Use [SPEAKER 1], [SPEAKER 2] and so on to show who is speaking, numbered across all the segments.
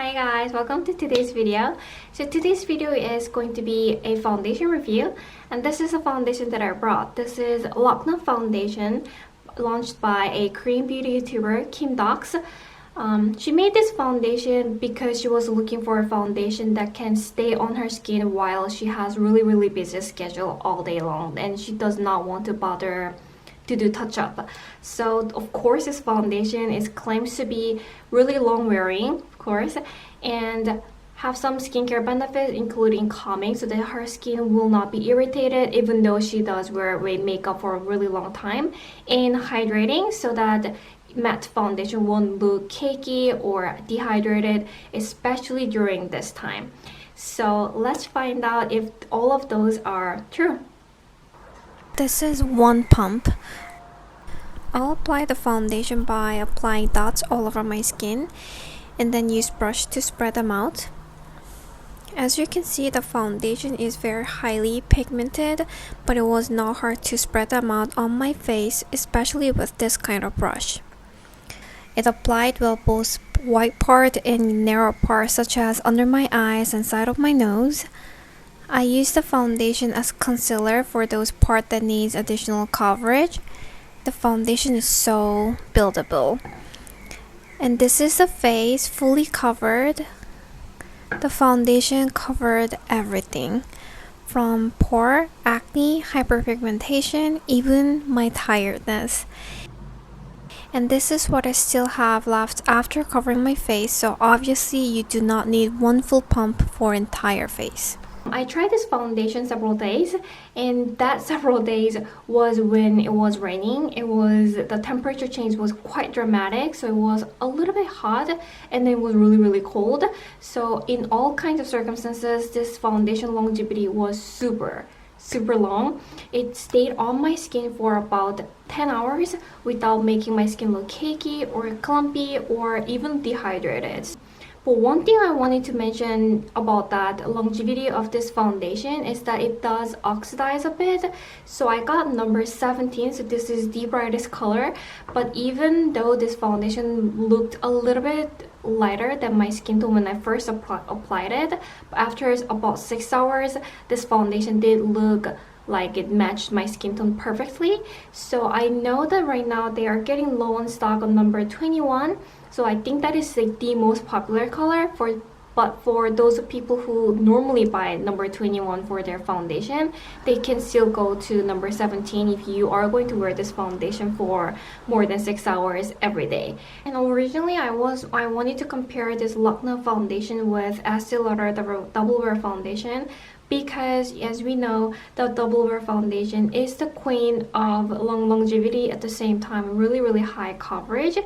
[SPEAKER 1] Hi guys, welcome to today's video. So today's video is going to be a foundation review, and this is a foundation that I brought. This is Locknut Foundation, launched by a Korean beauty YouTuber, Kim Docs. She made this foundation because she was looking for a foundation that can stay on her skin while she has really busy schedule all day long, and she does not want to bother to do touch-up. So of course this foundation is claims to be really long wearing, of course, and have some skincare benefits including calming so that her skin will not be irritated even though she does wear makeup for a really long time, and hydrating so that matte foundation won't look cakey or dehydrated, especially during this time. So let's find out if all of those are true. This is one pump. I'll apply the foundation by applying dots all over my skin and then use brush to spread them out. As you can see, the foundation is very highly pigmented, but it was not hard to spread them out on my face, especially with this kind of brush. It applied well both white part and narrow parts such as under my eyes and side of my nose. I use the foundation as concealer for those parts that needs additional coverage. The foundation is so buildable. And this is the face fully covered. The foundation covered everything from pore, acne, hyperpigmentation, even my tiredness. And this is what I still have left after covering my face, so obviously you do not need one full pump for entire face. I tried this foundation several days, and that several days was when it was raining. The temperature change was quite dramatic, so it was a little bit hot and then it was really cold. So in all kinds of circumstances, this foundation longevity was super long. It stayed on my skin for about 10 hours without making my skin look cakey or clumpy or even dehydrated. But one thing I wanted to mention about that longevity of this foundation is that it does oxidize a bit. So I got number 17, so this is the brightest color. But even though this foundation looked a little bit lighter than my skin tone when I first applied it, after about 6 hours, this foundation did look like it matched my skin tone perfectly. So I know that right now they are getting low on stock on number 21. So I think that is like the most popular color but for those people who normally buy number 21 for their foundation, they can still go to number 17 if you are going to wear this foundation for more than 6 hours every day. And originally I wanted to compare this Locknut foundation with Estee Lauder Double Wear foundation, because as we know, the Double Wear foundation is the queen of longevity, at the same time really high coverage.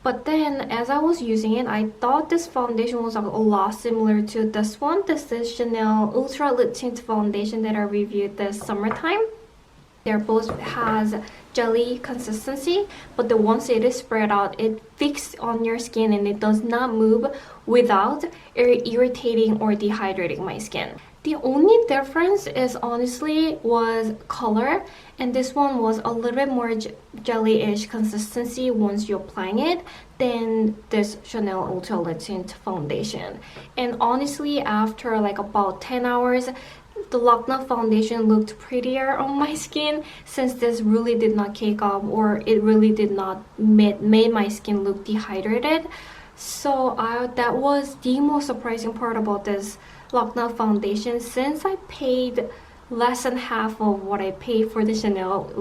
[SPEAKER 1] But then as I was using it, I thought this foundation was a lot similar to this one. This is Chanel Ultra Lip Tint foundation that I reviewed this summertime. They're both has jelly consistency, but the once it is spread out, it fixed on your skin and it does not move without irritating or dehydrating my skin. The only difference is honestly was color, and this one was a little bit more jelly-ish consistency once you're applying it than this Chanel Ultra Lip Tint foundation. And honestly, after like about 10 hours, the Locknut foundation looked prettier on my skin, since this really did not cake up or it really did not made my skin look dehydrated. So that was the most surprising part about this Locknut foundation, since I paid less than half of what I paid for the Chanel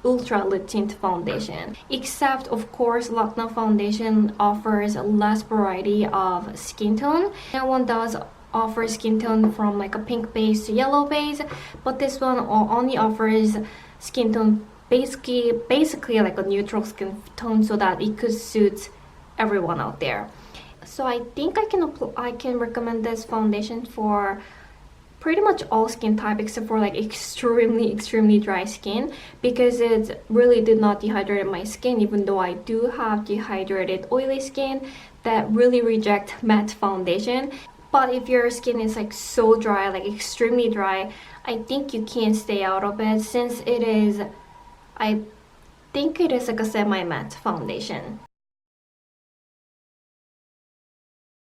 [SPEAKER 1] Ultra Lip Tint foundation. Except of course Locknut foundation offers less variety of skin tone. That one does offer skin tone from like a pink base to yellow base, but this one only offers skin tone basically like a neutral skin tone so that it could suit everyone out there. So I think I can recommend this foundation for pretty much all skin type except for like extremely dry skin, because it really did not dehydrate my skin, even though I do have dehydrated oily skin that really reject matte foundation. But if your skin is like so dry, like extremely dry, I think you can stay out of it, since I think it is like a semi-matte foundation.